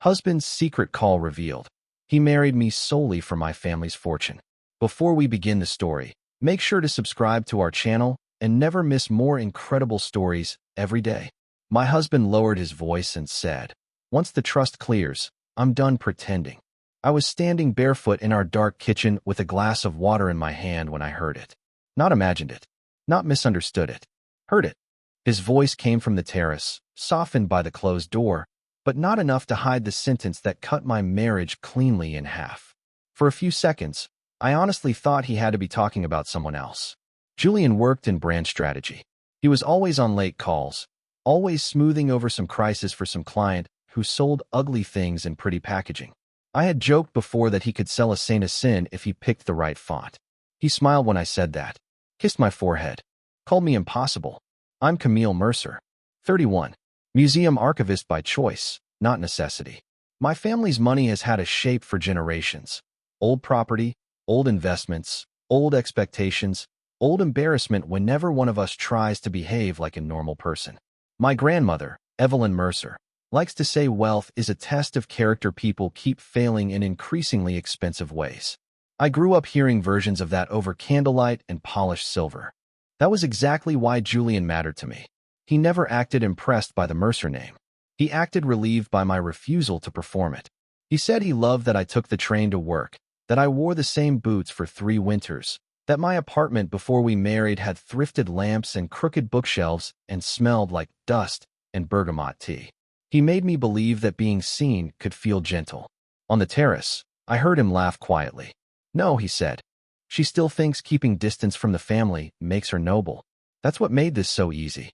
Husband's secret call revealed. He married me solely for my family's fortune. Before we begin the story, make sure to subscribe to our channel and never miss more incredible stories every day. My husband lowered his voice and said, "Once the trust clears, I'm done pretending." I was standing barefoot in our dark kitchen with a glass of water in my hand when I heard it. Not imagined it. Not misunderstood it. Heard it. His voice came from the terrace, softened by the closed door, but not enough to hide the sentence that cut my marriage cleanly in half. For a few seconds, I honestly thought he had to be talking about someone else. Julian worked in brand strategy. He was always on late calls, always smoothing over some crisis for some client who sold ugly things in pretty packaging. I had joked before that he could sell a saint a sin if he picked the right font. He smiled when I said that, kissed my forehead, called me impossible. I'm Camille Mercer, 31, museum archivist by choice, not necessity. My family's money has had a shape for generations. Old property, old investments, old expectations, old embarrassment whenever one of us tries to behave like a normal person. My grandmother, Evelyn Mercer, likes to say wealth is a test of character people keep failing in increasingly expensive ways. I grew up hearing versions of that over candlelight and polished silver. That was exactly why Julian mattered to me. He never acted impressed by the Mercer name. He acted relieved by my refusal to perform it. He said he loved that I took the train to work, that I wore the same boots for 3 winters, that my apartment before we married had thrifted lamps and crooked bookshelves and smelled like dust and bergamot tea. He made me believe that being seen could feel gentle. On the terrace, I heard him laugh quietly. "No," he said. "She still thinks keeping distance from the family makes her noble. That's what made this so easy."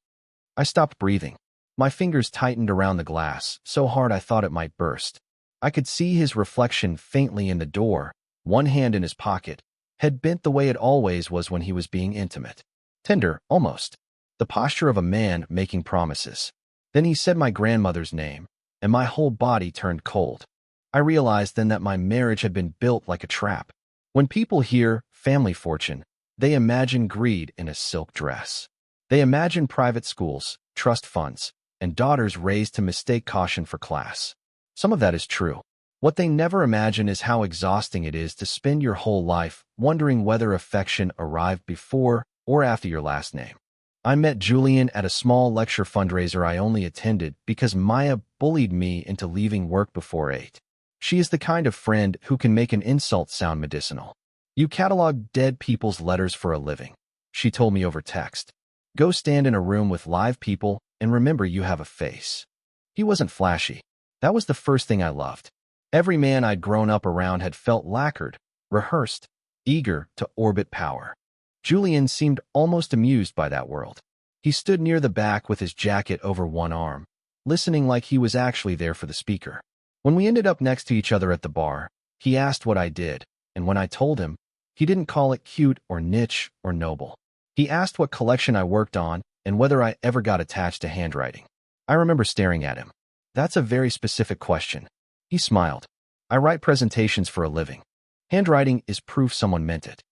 I stopped breathing. My fingers tightened around the glass, so hard I thought it might burst. I could see his reflection faintly in the door, one hand in his pocket, head bent the way it always was when he was being intimate. Tender, almost. The posture of a man making promises. Then he said my grandmother's name, and my whole body turned cold. I realized then that my marriage had been built like a trap. When people hear family fortune, they imagine greed in a silk dress. They imagine private schools, trust funds, and daughters raised to mistake caution for class. Some of that is true. What they never imagine is how exhausting it is to spend your whole life wondering whether affection arrived before or after your last name. I met Julian at a small lecture fundraiser I only attended because Maya bullied me into leaving work before 8. She is the kind of friend who can make an insult sound medicinal. "You catalog dead people's letters for a living," she told me over text. "Go stand in a room with live people and remember you have a face." He wasn't flashy. That was the first thing I loved. Every man I'd grown up around had felt lacquered, rehearsed, eager to orbit power. Julian seemed almost amused by that world. He stood near the back with his jacket over one arm, listening like he was actually there for the speaker. When we ended up next to each other at the bar, he asked what I did, and when I told him, he didn't call it cute or niche or noble. He asked what collection I worked on and whether I ever got attached to handwriting. I remember staring at him. "That's a very specific question." He smiled. "I write presentations for a living. Handwriting is proof someone meant it."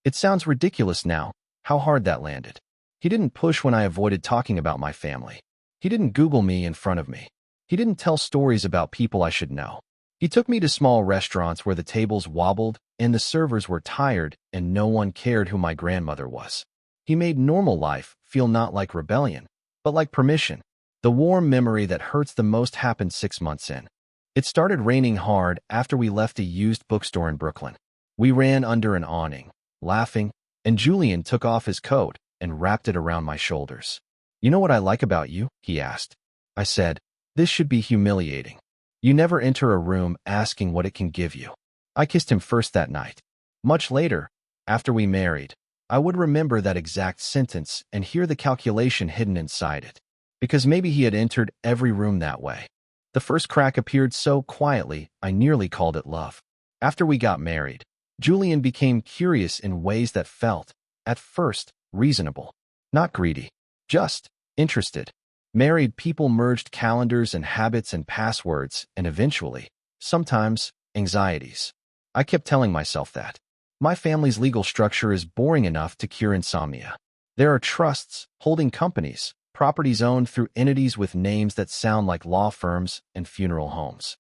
It sounds ridiculous now, how hard that landed. He didn't push when I avoided talking about my family. He didn't Google me in front of me. He didn't tell stories about people I should know. He took me to small restaurants where the tables wobbled and the servers were tired and no one cared who my grandmother was. He made normal life feel not like rebellion, but like permission. The warm memory that hurts the most happened 6 months in. It started raining hard after we left a used bookstore in Brooklyn. We ran under an awning, laughing, and Julian took off his coat and wrapped it around my shoulders. "You know what I like about you?" he asked. I said, "This should be humiliating. You never enter a room asking what it can give you." I kissed him first that night. Much later, after we married, I would remember that exact sentence and hear the calculation hidden inside it. Because maybe he had entered every room that way. The first crack appeared so quietly, I nearly called it love. After we got married, Julian became curious in ways that felt, at first, reasonable. Not greedy. Just interested. Married people merged calendars and habits and passwords, and eventually, sometimes, anxieties. I kept telling myself that. My family's legal structure is boring enough to cure insomnia. There are trusts, holding companies, properties owned through entities with names that sound like law firms and funeral homes.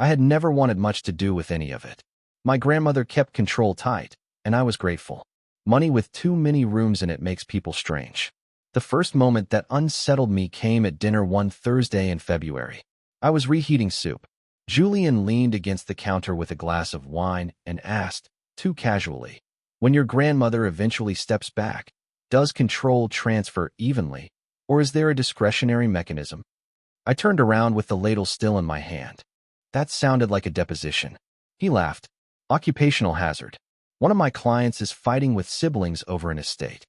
I had never wanted much to do with any of it. My grandmother kept control tight, and I was grateful. Money with too many rooms in it makes people strange. The first moment that unsettled me came at dinner one Thursday in February. I was reheating soup. Julian leaned against the counter with a glass of wine and asked, too casually, "When your grandmother eventually steps back, does control transfer evenly, or is there a discretionary mechanism?" I turned around with the ladle still in my hand. That sounded like a deposition. He laughed. Occupational hazard. One of my clients is fighting with siblings over an estate.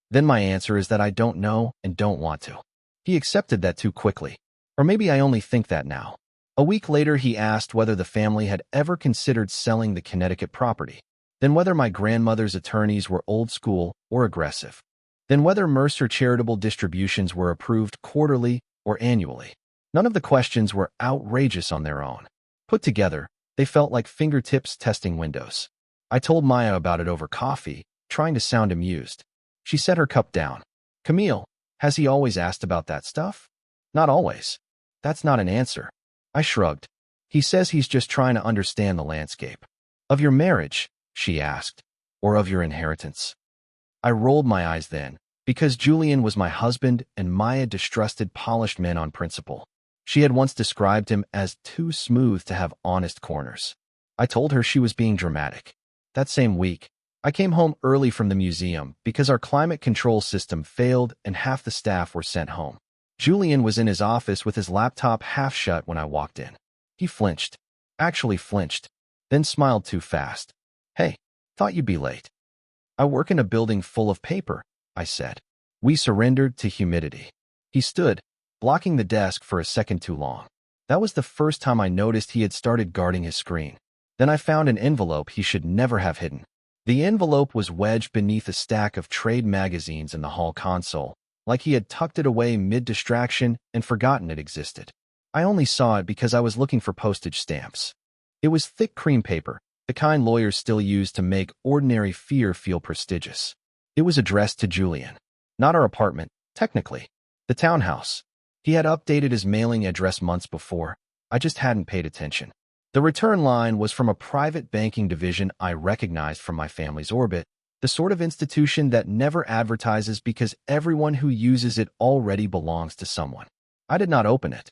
Then my answer is that I don't know and don't want to. He accepted that too quickly. Or maybe I only think that now. A week later, he asked whether the family had ever considered selling the Connecticut property. Then whether my grandmother's attorneys were old school or aggressive. Then whether Mercer charitable distributions were approved quarterly or annually. None of the questions were outrageous on their own. Put together, they felt like fingertips testing windows. I told Maya about it over coffee, trying to sound amused. She set her cup down. "Camille, has he always asked about that stuff?" "Not always." "That's not an answer." I shrugged. "He says he's just trying to understand the landscape." "Of your marriage?" she asked. "Or of your inheritance?" I rolled my eyes then, because Julian was my husband and Maya distrusted polished men on principle. She had once described him as too smooth to have honest corners. I told her she was being dramatic. That same week, I came home early from the museum because our climate control system failed and half the staff were sent home. Julian was in his office with his laptop half shut when I walked in. He flinched. Actually flinched. Then smiled too fast. "Hey, thought you'd be late." "I work in a building full of paper," I said. We surrendered to humidity. He stood, blocking the desk for a second too long. That was the first time I noticed he had started guarding his screen. Then I found an envelope he should never have hidden. The envelope was wedged beneath a stack of trade magazines in the hall console, like he had tucked it away mid-distraction and forgotten it existed. I only saw it because I was looking for postage stamps. It was thick cream paper, the kind lawyers still use to make ordinary fear feel prestigious. It was addressed to Julian. Not our apartment, technically. The townhouse. He had updated his mailing address months before. I just hadn't paid attention. The return line was from a private banking division I recognized from my family's orbit, the sort of institution that never advertises because everyone who uses it already belongs to someone. I did not open it.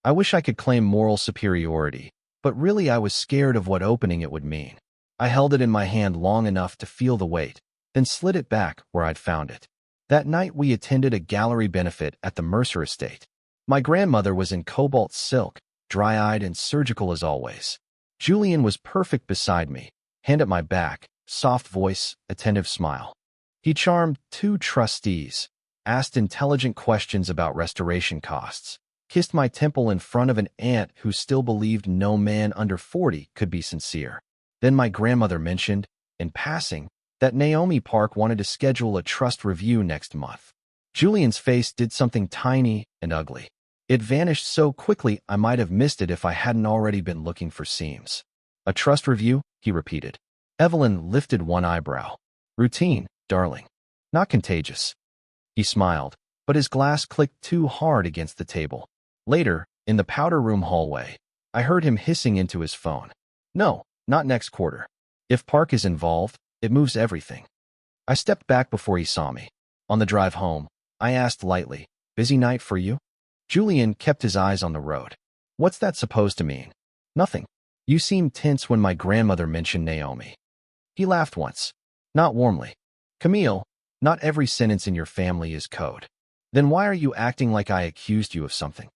I wish I could claim moral superiority, but really I was scared of what opening it would mean. I held it in my hand long enough to feel the weight, then slid it back where I'd found it. That night we attended a gallery benefit at the Mercer estate. My grandmother was in cobalt silk, dry-eyed and surgical as always. Julian was perfect beside me, hand at my back, soft voice, attentive smile. He charmed 2 trustees, asked intelligent questions about restoration costs, kissed my temple in front of an aunt who still believed no man under 40 could be sincere. Then my grandmother mentioned, in passing, that Naomi Park wanted to schedule a trust review next month. Julian's face did something tiny and ugly. It vanished so quickly I might have missed it if I hadn't already been looking for seams. "A trust review?" he repeated. Evelyn lifted one eyebrow. "Routine, darling. Not contagious." He smiled, but his glass clicked too hard against the table. Later, in the powder room hallway, I heard him hissing into his phone. "No, not next quarter. If Park is involved, it moves everything." I stepped back before he saw me. On the drive home, I asked lightly, "Busy night for you?" Julian kept his eyes on the road. "What's that supposed to mean?" "Nothing. You seemed tense when my grandmother mentioned Naomi." He laughed once. Not warmly. "Camille, not every sentence in your family is code. Then why are you acting like I accused you of something?"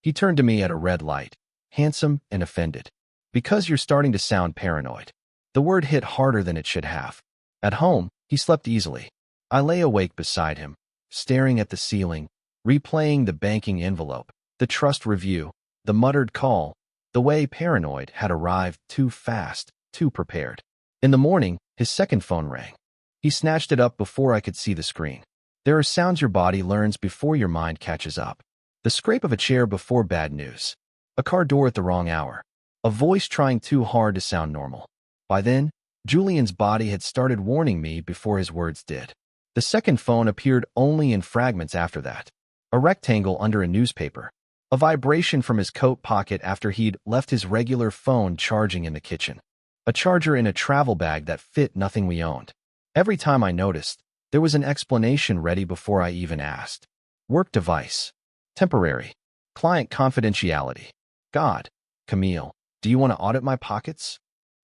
He turned to me at a red light, handsome and offended. "Because you're starting to sound paranoid." The word hit harder than it should have. At home, he slept easily. I lay awake beside him, staring at the ceiling, replaying the banking envelope, the trust review, the muttered call, the way paranoid had arrived too fast, too prepared. In the morning, his second phone rang. He snatched it up before I could see the screen. There are sounds your body learns before your mind catches up. The scrape of a chair before bad news. A car door at the wrong hour. A voice trying too hard to sound normal. By then, Julian's body had started warning me before his words did. The second phone appeared only in fragments after that. A rectangle under a newspaper. A vibration from his coat pocket after he'd left his regular phone charging in the kitchen. A charger in a travel bag that fit nothing we owned. Every time I noticed, there was an explanation ready before I even asked. Work device. Temporary. Client confidentiality. God. Camille, do you want to audit my pockets?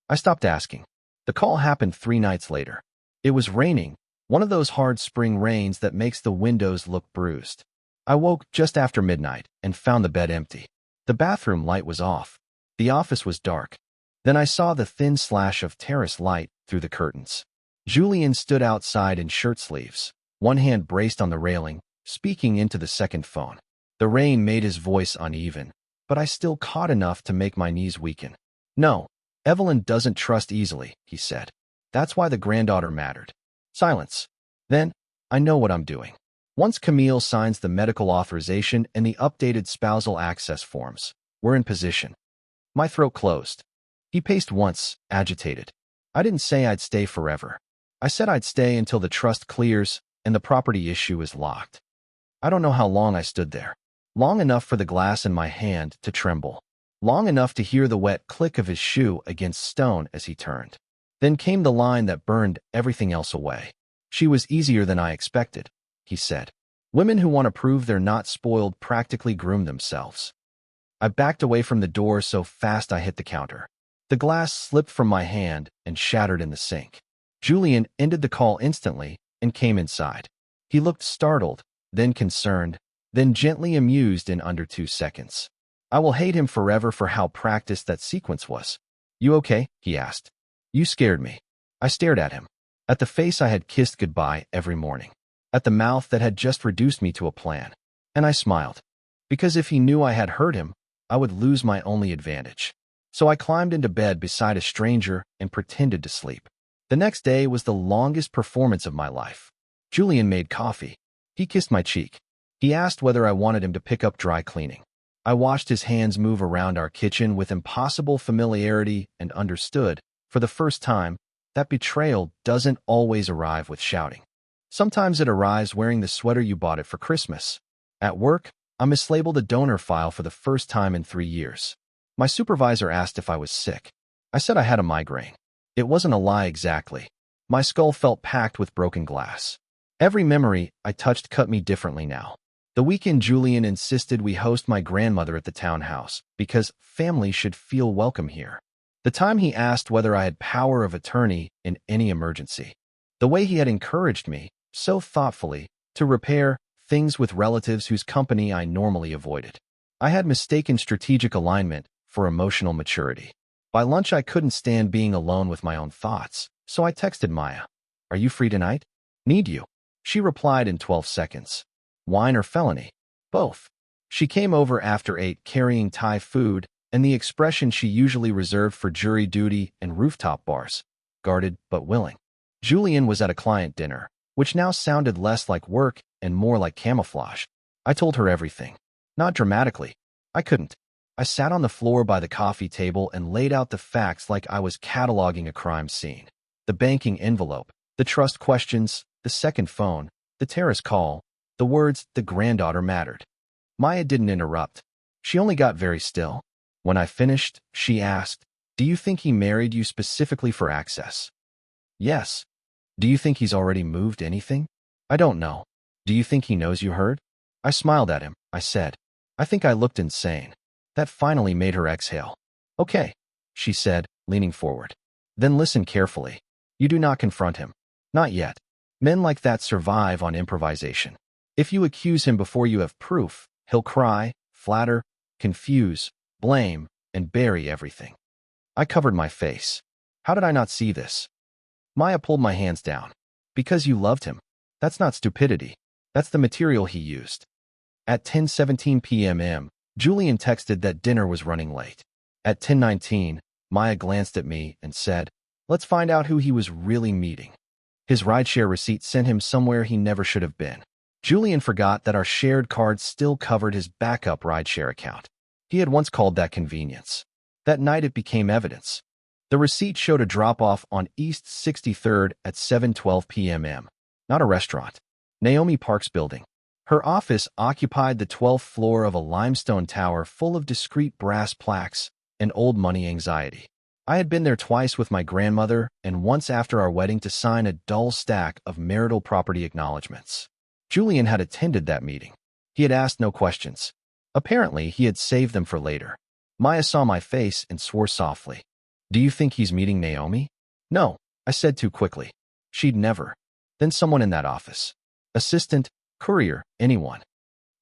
I stopped asking. The call happened 3 nights later. It was raining, one of those hard spring rains that makes the windows look bruised. I woke just after midnight and found the bed empty. The bathroom light was off. The office was dark. Then I saw the thin slash of terrace light through the curtains. Julian stood outside in shirt sleeves, one hand braced on the railing, speaking into the second phone. The rain made his voice uneven, but I still caught enough to make my knees weaken. No, Evelyn doesn't trust easily, he said. That's why the granddaughter mattered. Silence. Then, I know what I'm doing. Once Camille signs the medical authorization and the updated spousal access forms, we're in position. My throat closed. He paced once, agitated. I didn't say I'd stay forever. I said I'd stay until the trust clears and the property issue is locked. I don't know how long I stood there. Long enough for the glass in my hand to tremble. Long enough to hear the wet click of his shoe against stone as he turned. Then came the line that burned everything else away. She was easier than I expected, he said. Women who want to prove they're not spoiled practically groom themselves. I backed away from the door so fast I hit the counter. The glass slipped from my hand and shattered in the sink. Julian ended the call instantly and came inside. He looked startled, then concerned, then gently amused in under 2 seconds. I will hate him forever for how practiced that sequence was. You okay? He asked. You scared me. I stared at him. At the face I had kissed goodbye every morning. At the mouth that had just reduced me to a plan. And I smiled. Because if he knew I had hurt him, I would lose my only advantage. So I climbed into bed beside a stranger and pretended to sleep. The next day was the longest performance of my life. Julian made coffee. He kissed my cheek. He asked whether I wanted him to pick up dry cleaning. I watched his hands move around our kitchen with impossible familiarity and understood, for the first time, that betrayal doesn't always arrive with shouting. Sometimes it arrives wearing the sweater you bought it for Christmas. At work, I mislabeled a donor file for the first time in 3 years. My supervisor asked if I was sick. I said I had a migraine. It wasn't a lie exactly. My skull felt packed with broken glass. Every memory I touched cut me differently now. The weekend Julian insisted we host my grandmother at the townhouse because family should feel welcome here. The time he asked whether I had power of attorney in any emergency. The way he had encouraged me, so thoughtfully, to repair things with relatives whose company I normally avoided. I had mistaken strategic alignment for emotional maturity. By lunch, I couldn't stand being alone with my own thoughts, so I texted Maya. Are you free tonight? Need you. She replied in 12 seconds. Wine or felony? Both. She came over after 8 carrying Thai food and the expression she usually reserved for jury duty and rooftop bars. Guarded but willing. Julian was at a client dinner, which now sounded less like work and more like camouflage. I told her everything. Not dramatically. I couldn't. I sat on the floor by the coffee table and laid out the facts like I was cataloging a crime scene. The banking envelope, the trust questions, the second phone, the terrace call, the words the granddaughter mattered. Maya didn't interrupt. She only got very still. When I finished, she asked, Do you think he married you specifically for access? Yes. Do you think he's already moved anything? I don't know. Do you think he knows you heard? I smiled at him. I said. I think I looked insane. That finally made her exhale. Okay, she said, leaning forward. Then listen carefully. You do not confront him. Not yet. Men like that survive on improvisation. If you accuse him before you have proof, he'll cry, flatter, confuse, blame, and bury everything. I covered my face. How did I not see this? Maya pulled my hands down. Because you loved him. That's not stupidity. That's the material he used. At 10:17 p.m., Julian texted that dinner was running late. At 10:19, Maya glanced at me and said, Let's find out who he was really meeting. His rideshare receipt sent him somewhere he never should have been. Julian forgot that our shared card still covered his backup rideshare account. He had once called that convenience. That night it became evidence. The receipt showed a drop-off on East 63rd at 7:12 p.m. Not a restaurant. Naomi Park's building. Her office occupied the 12th floor of a limestone tower full of discreet brass plaques and old money anxiety. I had been there twice with my grandmother and once after our wedding to sign a dull stack of marital property acknowledgments. Julian had attended that meeting. He had asked no questions. Apparently, he had saved them for later. Maya saw my face and swore softly. "Do you think he's meeting Naomi?" "No," I said too quickly. She'd never. Then someone in that office. Assistant, courier, anyone.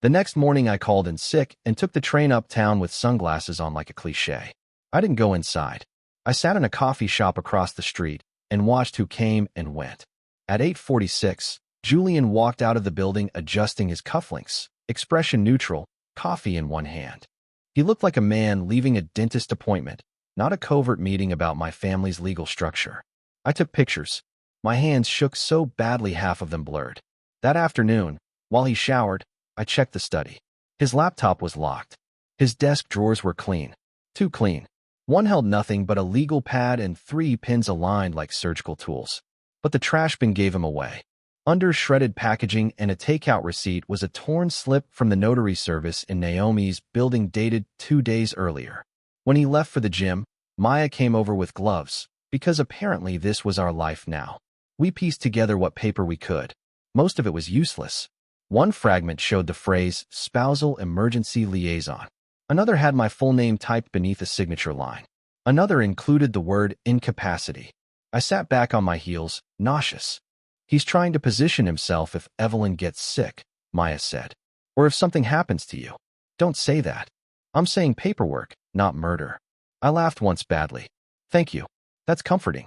The next morning I called in sick and took the train uptown with sunglasses on like a cliché. I didn't go inside. I sat in a coffee shop across the street and watched who came and went. At 8:46, Julian walked out of the building adjusting his cufflinks, expression neutral, coffee in one hand. He looked like a man leaving a dentist appointment, not a covert meeting about my family's legal structure. I took pictures. My hands shook so badly half of them blurred. That afternoon, while he showered, I checked the study. His laptop was locked. His desk drawers were clean. Too clean. One held nothing but a legal pad and 3 pins aligned like surgical tools. But the trash bin gave him away. Under shredded packaging and a takeout receipt was a torn slip from the notary service in Naomi's building dated 2 days earlier. When he left for the gym, Maya came over with gloves, because apparently this was our life now. We pieced together what paper we could. Most of it was useless. One fragment showed the phrase, spousal emergency liaison. Another had my full name typed beneath a signature line. Another included the word incapacity. I sat back on my heels, nauseous. "He's trying to position himself if Evelyn gets sick," Maya said. "Or if something happens to you." "Don't say that. I'm saying paperwork, not murder." I laughed once badly. "Thank you. That's comforting."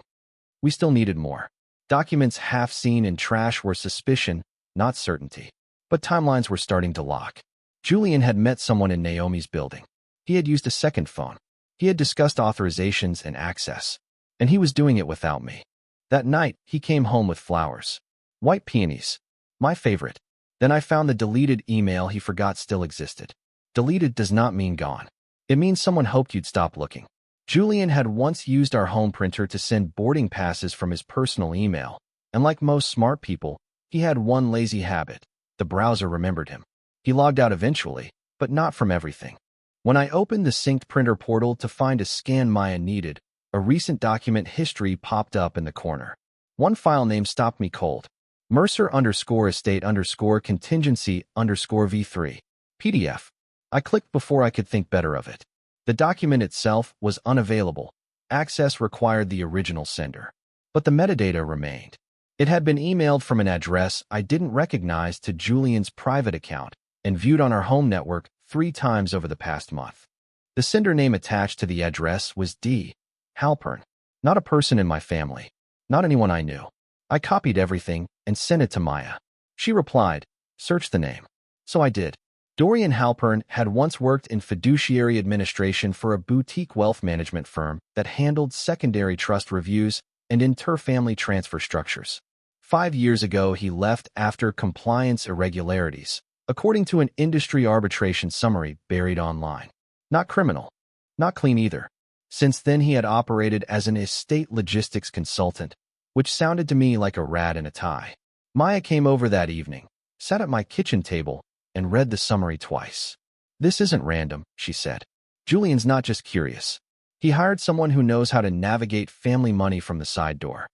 We still needed more. Documents half seen in trash were suspicion, not certainty. But timelines were starting to lock. Julian had met someone in Naomi's building. He had used a second phone. He had discussed authorizations and access. And he was doing it without me. That night, he came home with flowers. White peonies. My favorite. Then I found the deleted email he forgot still existed. Deleted does not mean gone. It means someone hoped you'd stop looking. Julian had once used our home printer to send boarding passes from his personal email, and like most smart people, he had one lazy habit. The browser remembered him. He logged out eventually, but not from everything. When I opened the synced printer portal to find a scan Maya needed, a recent document history popped up in the corner. One file name stopped me cold. Mercer_estate_contingency_v3. PDF. I clicked before I could think better of it. The document itself was unavailable. Access required the original sender. But the metadata remained. It had been emailed from an address I didn't recognize to Julian's private account and viewed on our home network 3 times over the past month. The sender name attached to the address was D. Halpern. Not a person in my family. Not anyone I knew. I copied everything and sent it to Maya. She replied, "Search the name." So I did. Dorian Halpern had once worked in fiduciary administration for a boutique wealth management firm that handled secondary trust reviews and inter-family transfer structures. 5 years ago, he left after compliance irregularities, according to an industry arbitration summary buried online. Not criminal. Not clean either. Since then, he had operated as an estate logistics consultant, which sounded to me like a rat in a tie. Maya came over that evening, sat at my kitchen table, and read the summary twice. "This isn't random," she said. "Julian's not just curious. He hired someone who knows how to navigate family money from the side door."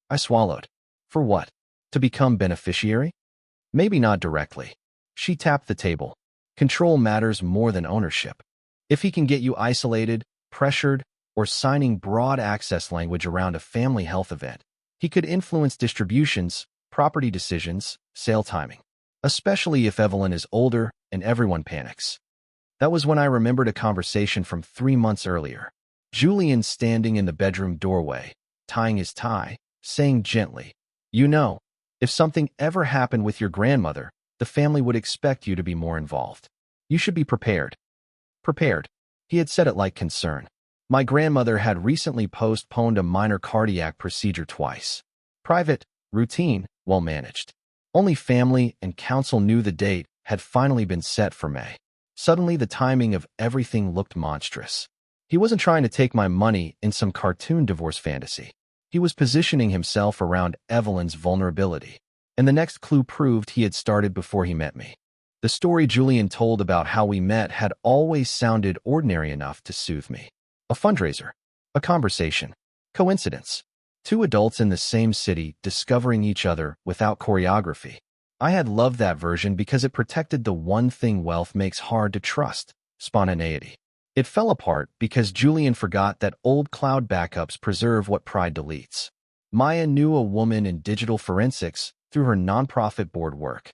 I swallowed. For what? To become beneficiary? Maybe not directly. She tapped the table. Control matters more than ownership. If he can get you isolated, pressured, or signing broad access language around a family health event, he could influence distributions, property decisions, sale timing. Especially if Evelyn is older and everyone panics. That was when I remembered a conversation from 3 months earlier. Julian standing in the bedroom doorway, tying his tie, saying gently, "You know, if something ever happened with your grandmother, the family would expect you to be more involved. You should be prepared." Prepared. He had said it like concern. My grandmother had recently postponed a minor cardiac procedure twice. Private, routine, well managed. Only family and counsel knew the date had finally been set for May. Suddenly, the timing of everything looked monstrous. He wasn't trying to take my money in some cartoon divorce fantasy. He was positioning himself around Evelyn's vulnerability. And the next clue proved he had started before he met me. The story Julian told about how we met had always sounded ordinary enough to soothe me. A fundraiser, a conversation, coincidence. Two adults in the same city discovering each other without choreography. I had loved that version because it protected the one thing wealth makes hard to trust: spontaneity. It fell apart because Julian forgot that old cloud backups preserve what pride deletes. Maya knew a woman in digital forensics through her nonprofit board work.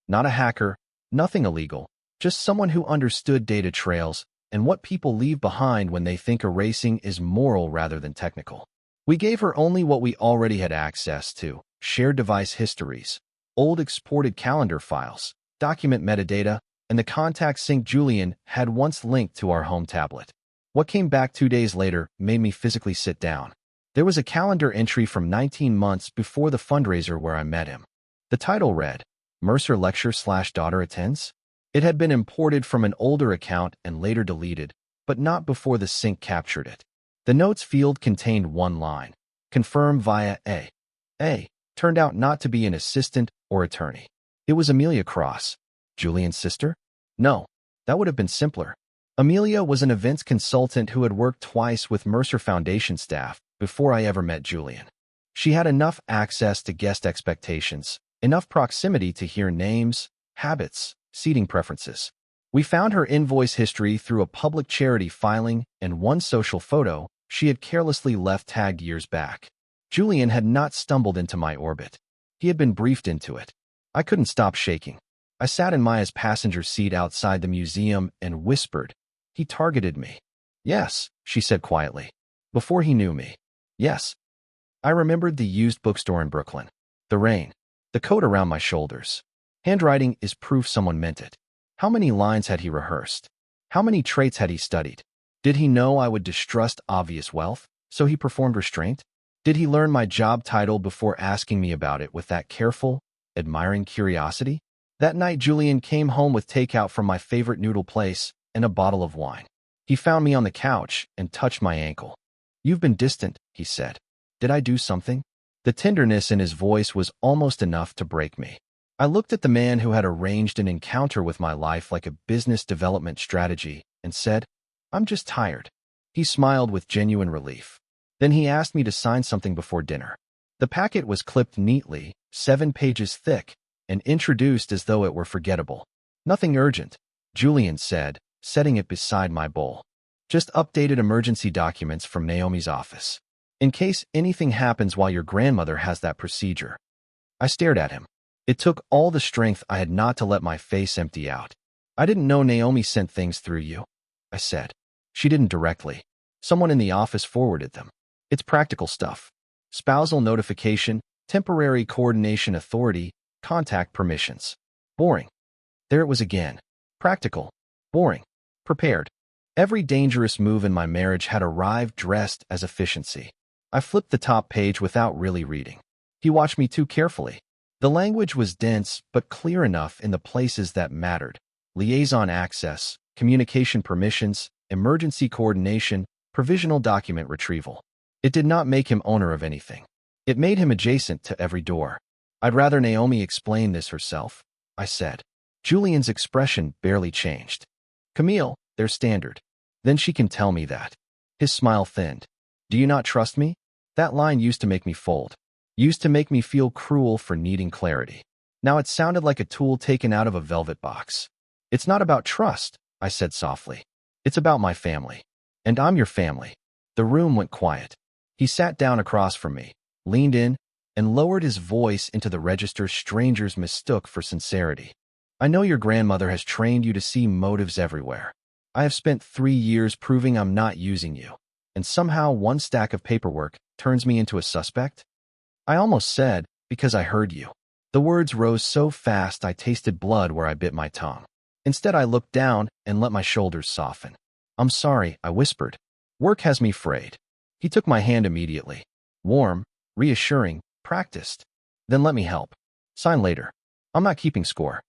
Not a hacker, nothing illegal, just someone who understood data trails and what people leave behind when they think erasing is moral rather than technical. We gave her only what we already had access to: shared device histories, old exported calendar files, document metadata, and the contact sync Julian had once linked to our home tablet. What came back 2 days later made me physically sit down. There was a calendar entry from 19 months before the fundraiser where I met him. The title read, Mercer Lecture/Daughter Attends? It had been imported from an older account and later deleted, but not before the sync captured it. The notes field contained one line: confirm via A. A turned out not to be an assistant or attorney. It was Amelia Cross. Julian's sister? No, that would have been simpler. Amelia was an events consultant who had worked twice with Mercer Foundation staff before I ever met Julian. She had enough access to guest expectations, enough proximity to hear names, habits, seating preferences. We found her invoice history through a public charity filing and one social photo she had carelessly left tagged years back. Julian had not stumbled into my orbit. He had been briefed into it. I couldn't stop shaking. I sat in Maya's passenger seat outside the museum and whispered. He targeted me. Yes, she said quietly. Before he knew me. Yes. I remembered the used bookstore in Brooklyn. The rain. The coat around my shoulders. Handwriting is proof someone meant it. How many lines had he rehearsed? How many traits had he studied? Did he know I would distrust obvious wealth, so he performed restraint? Did he learn my job title before asking me about it with that careful, admiring curiosity? That night, Julian came home with takeout from my favorite noodle place and a bottle of wine. He found me on the couch and touched my ankle. You've been distant, he said. Did I do something? The tenderness in his voice was almost enough to break me. I looked at the man who had arranged an encounter with my life like a business development strategy and said, I'm just tired. He smiled with genuine relief. Then he asked me to sign something before dinner. The packet was clipped neatly, 7 pages thick, and introduced as though it were forgettable. Nothing urgent, Julian said, setting it beside my bowl. Just updated emergency documents from Naomi's office. In case anything happens while your grandmother has that procedure. I stared at him. It took all the strength I had not to let my face empty out. I didn't know Naomi sent things through you, I said. She didn't directly. Someone in the office forwarded them. It's practical stuff. Spousal notification, temporary coordination authority, contact permissions. Boring. There it was again. Practical. Boring. Prepared. Every dangerous move in my marriage had arrived dressed as efficiency. I flipped the top page without really reading. He watched me too carefully. The language was dense but clear enough in the places that mattered. Liaison access, communication permissions, emergency coordination, provisional document retrieval. It did not make him owner of anything. It made him adjacent to every door. I'd rather Naomi explain this herself, I said. Julian's expression barely changed. Camille, they're standard. Then she can tell me that. His smile thinned. Do you not trust me? That line used to make me fold. Used to make me feel cruel for needing clarity. Now it sounded like a tool taken out of a velvet box. It's not about trust, I said softly. It's about my family. And I'm your family. The room went quiet. He sat down across from me, leaned in, and lowered his voice into the register strangers mistook for sincerity. I know your grandmother has trained you to see motives everywhere. I have spent 3 years proving I'm not using you, and somehow one stack of paperwork turns me into a suspect? I almost said, because I heard you. The words rose so fast I tasted blood where I bit my tongue. Instead, I looked down and let my shoulders soften. I'm sorry, I whispered. Work has me frayed. He took my hand immediately. Warm, reassuring, practiced. Then let me help. Sign later. I'm not keeping score.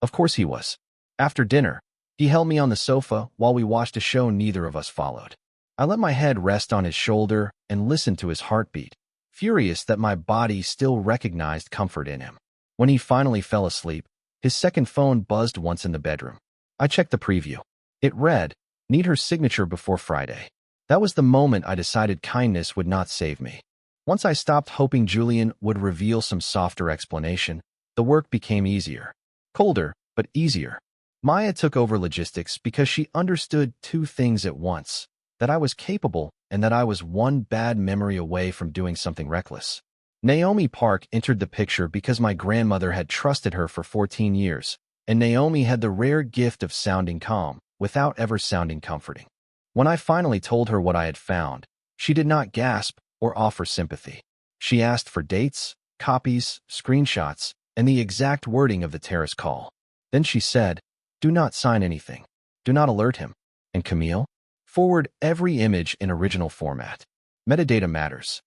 Of course he was. After dinner, he held me on the sofa while we watched a show neither of us followed. I let my head rest on his shoulder and listened to his heartbeat, furious that my body still recognized comfort in him. When he finally fell asleep, His second phone buzzed once in the bedroom. I checked the preview. It read, "Need her signature before Friday." That was the moment I decided kindness would not save me. Once I stopped hoping Julian would reveal some softer explanation, the work became easier. Colder, but easier. Maya took over logistics because she understood two things at once: that I was capable and that I was one bad memory away from doing something reckless. Naomi Park entered the picture because my grandmother had trusted her for 14 years, and Naomi had the rare gift of sounding calm without ever sounding comforting. When I finally told her what I had found, she did not gasp or offer sympathy. She asked for dates, copies, screenshots, and the exact wording of the terrace call. Then she said, "Do not sign anything. Do not alert him. And Camille, forward every image in original format. Metadata matters."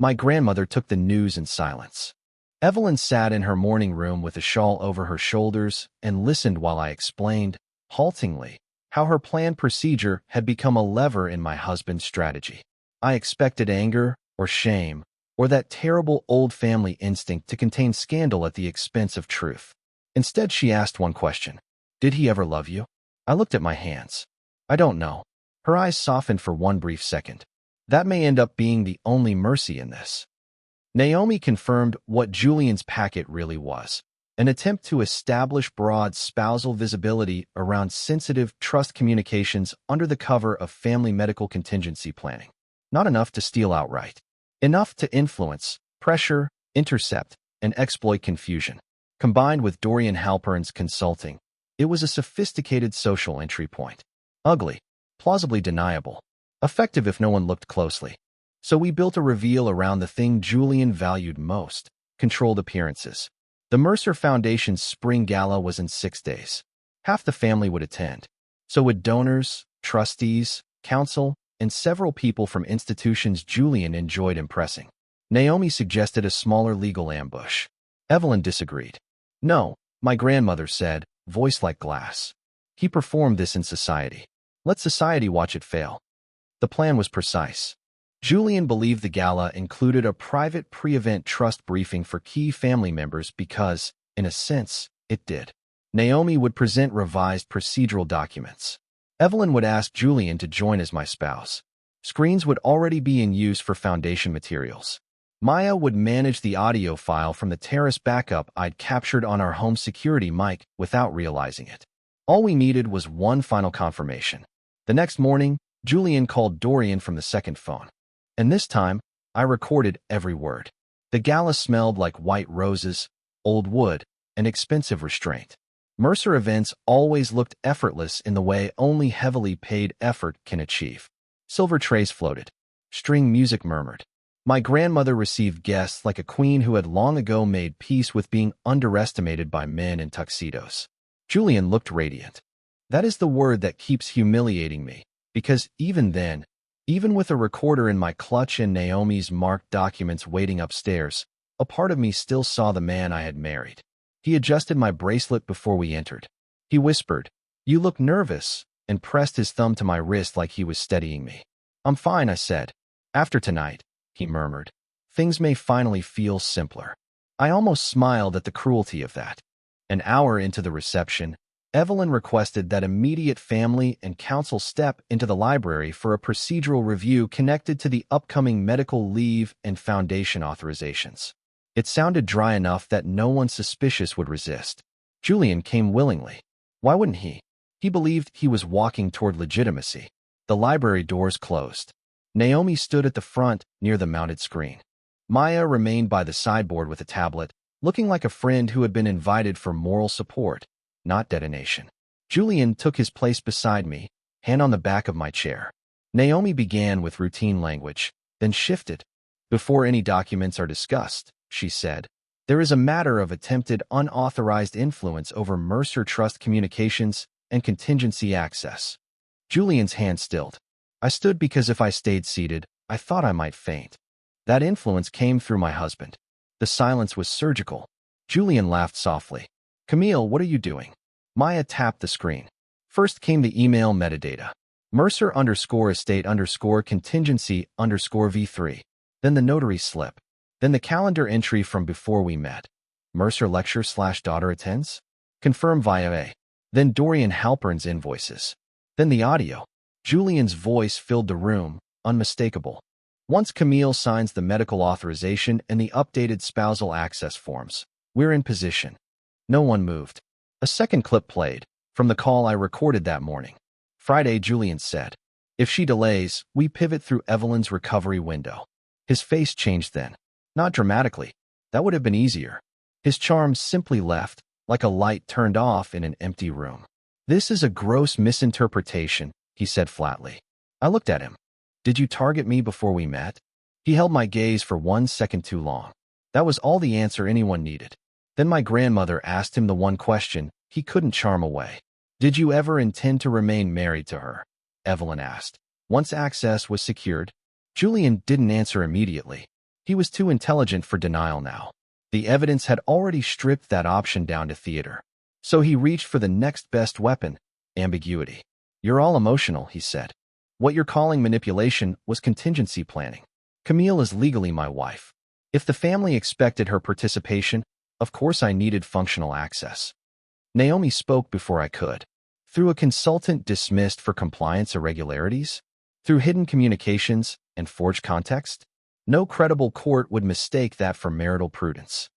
My grandmother took the news in silence. Evelyn sat in her morning room with a shawl over her shoulders and listened while I explained, haltingly, how her planned procedure had become a lever in my husband's strategy. I expected anger or shame or that terrible old family instinct to contain scandal at the expense of truth. Instead, she asked one question. "Did he ever love you?" I looked at my hands. "I don't know." Her eyes softened for one brief second. "That may end up being the only mercy in this." Naomi confirmed what Julian's packet really was: an attempt to establish broad spousal visibility around sensitive trust communications under the cover of family medical contingency planning. Not enough to steal outright. Enough to influence, pressure, intercept, and exploit confusion. Combined with Dorian Halpern's consulting, it was a sophisticated social entry point. Ugly, plausibly deniable, effective if no one looked closely. So we built a reveal around the thing Julian valued most: controlled appearances. The Mercer Foundation's spring gala was in 6 days. Half the family would attend. So would donors, trustees, counsel, and several people from institutions Julian enjoyed impressing. Naomi suggested a smaller legal ambush. Evelyn disagreed. "No," my grandmother said, voice like glass. "He performed this in society. Let society watch it fail." The plan was precise. Julian believed the gala included a private pre-event trust briefing for key family members because, in a sense, it did. Naomi would present revised procedural documents. Evelyn would ask Julian to join as my spouse. Screens would already be in use for foundation materials. Maya would manage the audio file from the terrace backup I'd captured on our home security mic without realizing it. All we needed was one final confirmation. The next morning, Julian called Dorian from the second phone. And this time, I recorded every word. The gala smelled like white roses, old wood, and expensive restraint. Mercer events always looked effortless in the way only heavily paid effort can achieve. Silver trays floated. String music murmured. My grandmother received guests like a queen who had long ago made peace with being underestimated by men in tuxedos. Julian looked radiant. That is the word that keeps humiliating me, because even then, even with a recorder in my clutch and Naomi's marked documents waiting upstairs, a part of me still saw the man I had married. He adjusted my bracelet before we entered. He whispered, "You look nervous," and pressed his thumb to my wrist like he was steadying me. "I'm fine," I said. "After tonight," he murmured, "things may finally feel simpler." I almost smiled at the cruelty of that. An hour into the reception, Evelyn requested that immediate family and counsel step into the library for a procedural review connected to the upcoming medical leave and foundation authorizations. It sounded dry enough that no one suspicious would resist. Julian came willingly. Why wouldn't he? He believed he was walking toward legitimacy. The library doors closed. Naomi stood at the front near the mounted screen. Maya remained by the sideboard with a tablet, looking like a friend who had been invited for moral support, not detonation. Julian took his place beside me, hand on the back of my chair. Naomi began with routine language, then shifted. "Before any documents are discussed," she said, "there is a matter of attempted unauthorized influence over Mercer Trust communications and contingency access." Julian's hand stilled. I stood because if I stayed seated, I thought I might faint. That influence came through my husband. The silence was surgical. Julian laughed softly. "Camille, what are you doing?" Maya tapped the screen. First came the email metadata. Mercer_estate_contingency_V3. Then the notary slip. Then the calendar entry from before we met. Mercer lecture/daughter attends? Confirm via A. Then Dorian Halpern's invoices. Then the audio. Julian's voice filled the room, unmistakable. Once Camille signs the medical authorization and the updated spousal access forms, we're in position. No one moved. A second clip played, from the call I recorded that morning. Friday, Julian said. If she delays, we pivot through Evelyn's recovery window. His face changed then. Not dramatically. That would have been easier. His charm simply left, like a light turned off in an empty room. This is a gross misinterpretation, he said flatly. I looked at him. Did you target me before we met? He held my gaze for 1 second too long. That was all the answer anyone needed. Then my grandmother asked him the one question he couldn't charm away. Did you ever intend to remain married to her? Evelyn asked. Once access was secured, Julian didn't answer immediately. He was too intelligent for denial now. The evidence had already stripped that option down to theater. So he reached for the next best weapon, ambiguity. You're all emotional, he said. What you're calling manipulation was contingency planning. Camille is legally my wife. If the family expected her participation, of course I needed functional access. Naomi spoke before I could. Through a consultant dismissed for compliance irregularities? Through hidden communications and forged context? No credible court would mistake that for marital prudence.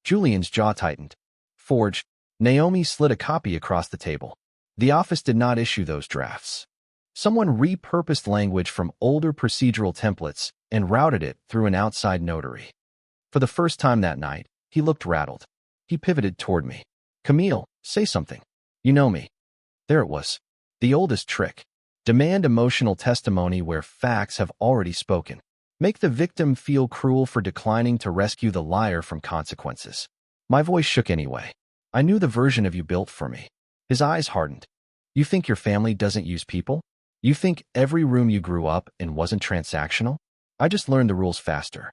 Julian's jaw tightened. Forged. Naomi slid a copy across the table. The office did not issue those drafts. Someone repurposed language from older procedural templates and routed it through an outside notary. For the first time that night, he looked rattled. He pivoted toward me. Camille, say something. You know me. There it was. The oldest trick. Demand emotional testimony where facts have already spoken. Make the victim feel cruel for declining to rescue the liar from consequences. My voice shook anyway. I knew the version of you built for me. His eyes hardened. You think your family doesn't use people? You think every room you grew up in wasn't transactional? I just learned the rules faster.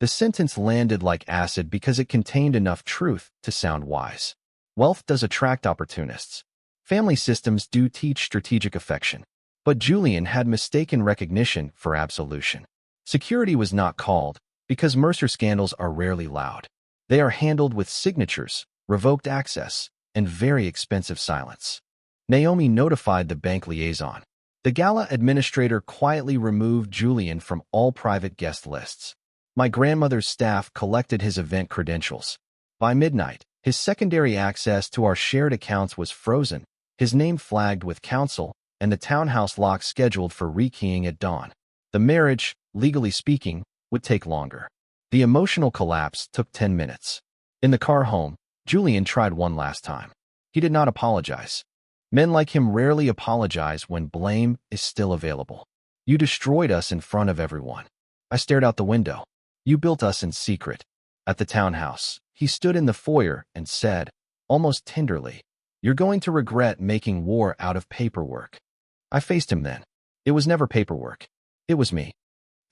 The sentence landed like acid because it contained enough truth to sound wise. Wealth does attract opportunists. Family systems do teach strategic affection. But Julian had mistaken recognition for absolution. Security was not called because Mercer scandals are rarely loud. They are handled with signatures, revoked access, and very expensive silence. Naomi notified the bank liaison. The gala administrator quietly removed Julian from all private guest lists. My grandmother's staff collected his event credentials. By midnight, his secondary access to our shared accounts was frozen, his name flagged with counsel, and the townhouse lock scheduled for rekeying at dawn. The marriage, legally speaking, would take longer. The emotional collapse took 10 minutes. In the car home, Julian tried one last time. He did not apologize. Men like him rarely apologize when blame is still available. You destroyed us in front of everyone. I stared out the window. You built us in secret. At the townhouse, he stood in the foyer and said, almost tenderly, "You're going to regret making war out of paperwork." I faced him then. It was never paperwork. It was me.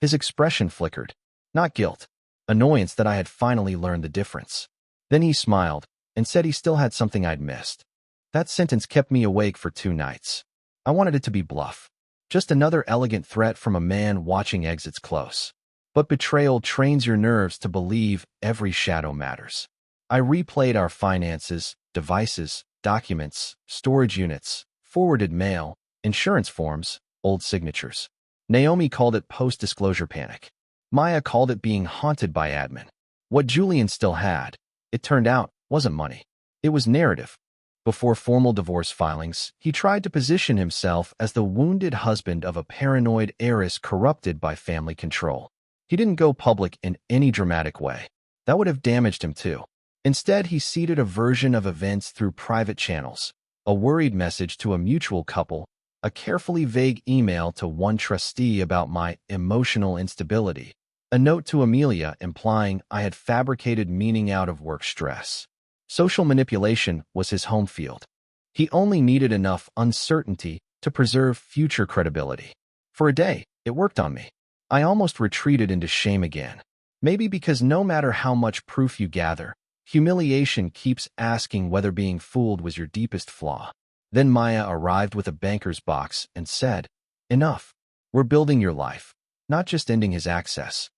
His expression flickered. Not guilt. Annoyance that I had finally learned the difference. Then he smiled and said he still had something I'd missed. That sentence kept me awake for 2 nights. I wanted it to be bluff. Just another elegant threat from a man watching exits close. But betrayal trains your nerves to believe every shadow matters. I replayed our finances, devices, documents, storage units, forwarded mail, insurance forms, old signatures. Naomi called it post-disclosure panic. Maya called it being haunted by admin. What Julian still had, it turned out, wasn't money. It was narrative. Before formal divorce filings, he tried to position himself as the wounded husband of a paranoid heiress corrupted by family control. He didn't go public in any dramatic way. That would have damaged him too. Instead, he seeded a version of events through private channels, a worried message to a mutual couple, a carefully vague email to one trustee about my emotional instability, a note to Amelia implying I had fabricated meaning out of work stress. Social manipulation was his home field. He only needed enough uncertainty to preserve future credibility. For a day, it worked on me. I almost retreated into shame again. Maybe because no matter how much proof you gather, humiliation keeps asking whether being fooled was your deepest flaw. Then Maya arrived with a banker's box and said, "Enough. We're building your life, not just ending his access."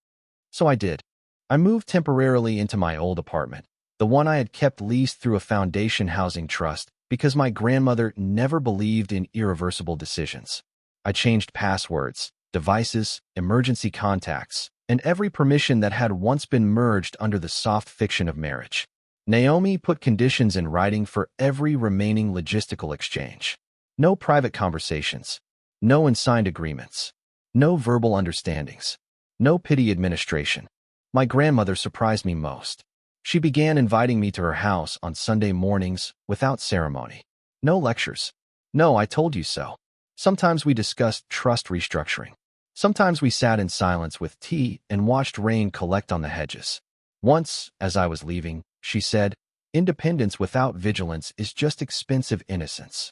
So I did. I moved temporarily into my old apartment. the one I had kept leased through a foundation housing trust because my grandmother never believed in irreversible decisions. I changed passwords, devices, emergency contacts, and every permission that had once been merged under the soft fiction of marriage. Naomi put conditions in writing for every remaining logistical exchange. No private conversations, no unsigned agreements, no verbal understandings, no petty administration. My grandmother surprised me most. She began inviting me to her house on Sunday mornings without ceremony. No lectures. No, I told you so. Sometimes we discussed trust restructuring. Sometimes we sat in silence with tea and watched rain collect on the hedges. Once, as I was leaving, she said, "Independence without vigilance is just expensive innocence."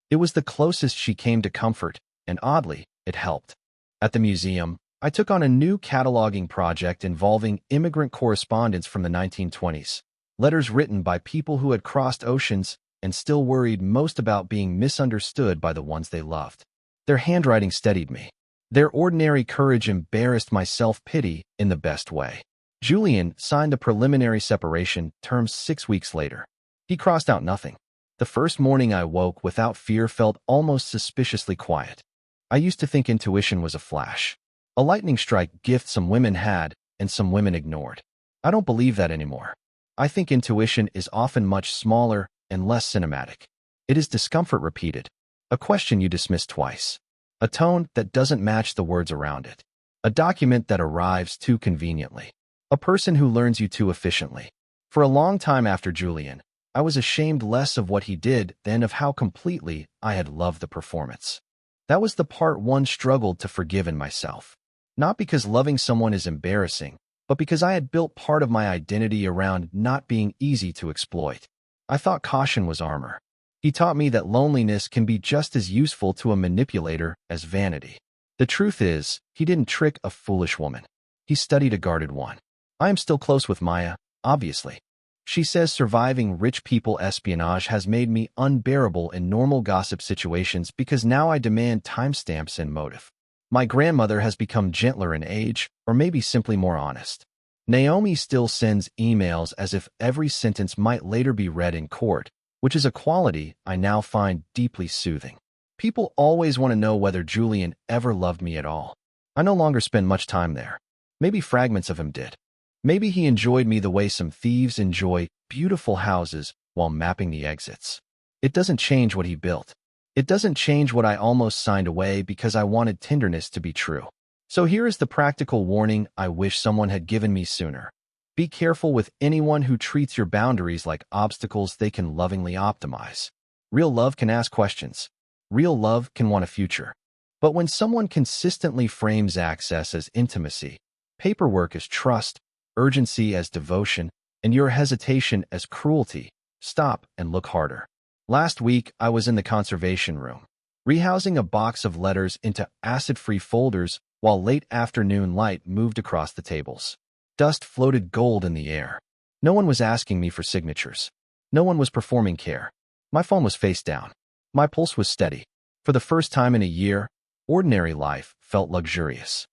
It was the closest she came to comfort, and oddly, it helped. At the museum, I took on a new cataloging project involving immigrant correspondence from the 1920s, letters written by people who had crossed oceans and still worried most about being misunderstood by the ones they loved. Their handwriting steadied me. Their ordinary courage embarrassed my self-pity in the best way. Julian signed the preliminary separation terms 6 weeks later. He crossed out nothing. The first morning I woke without fear felt almost suspiciously quiet. I used to think intuition was a flash, a lightning strike gift some women had and some women ignored. I don't believe that anymore. I think intuition is often much smaller and less cinematic. It is discomfort repeated, a question you dismiss twice, a tone that doesn't match the words around it, a document that arrives too conveniently, a person who learns you too efficiently. For a long time after Julian, I was ashamed less of what he did than of how completely I had loved the performance. That was the part one struggled to forgive in myself. Not because loving someone is embarrassing, but because I had built part of my identity around not being easy to exploit. I thought caution was armor. He taught me that loneliness can be just as useful to a manipulator as vanity. The truth is, he didn't trick a foolish woman. He studied a guarded one. I am still close with Maya, obviously. She says surviving rich people espionage has made me unbearable in normal gossip situations because now I demand timestamps and motive. My grandmother has become gentler in age, or maybe simply more honest. Naomi still sends emails as if every sentence might later be read in court, which is a quality I now find deeply soothing. People always want to know whether Julian ever loved me at all. I no longer spend much time there. Maybe fragments of him did. Maybe he enjoyed me the way some thieves enjoy beautiful houses while mapping the exits. It doesn't change what he built. It doesn't change what I almost signed away because I wanted tenderness to be true. So here is the practical warning I wish someone had given me sooner. Be careful with anyone who treats your boundaries like obstacles they can lovingly optimize. Real love can ask questions. Real love can want a future. But when someone consistently frames access as intimacy, paperwork as trust, urgency as devotion, and your hesitation as cruelty, stop and look harder. Last week, I was in the conservation room, rehousing a box of letters into acid-free folders while late afternoon light moved across the tables. Dust floated gold in the air. No one was asking me for signatures. No one was performing care. My phone was face down. My pulse was steady. For the first time in a year, ordinary life felt luxurious.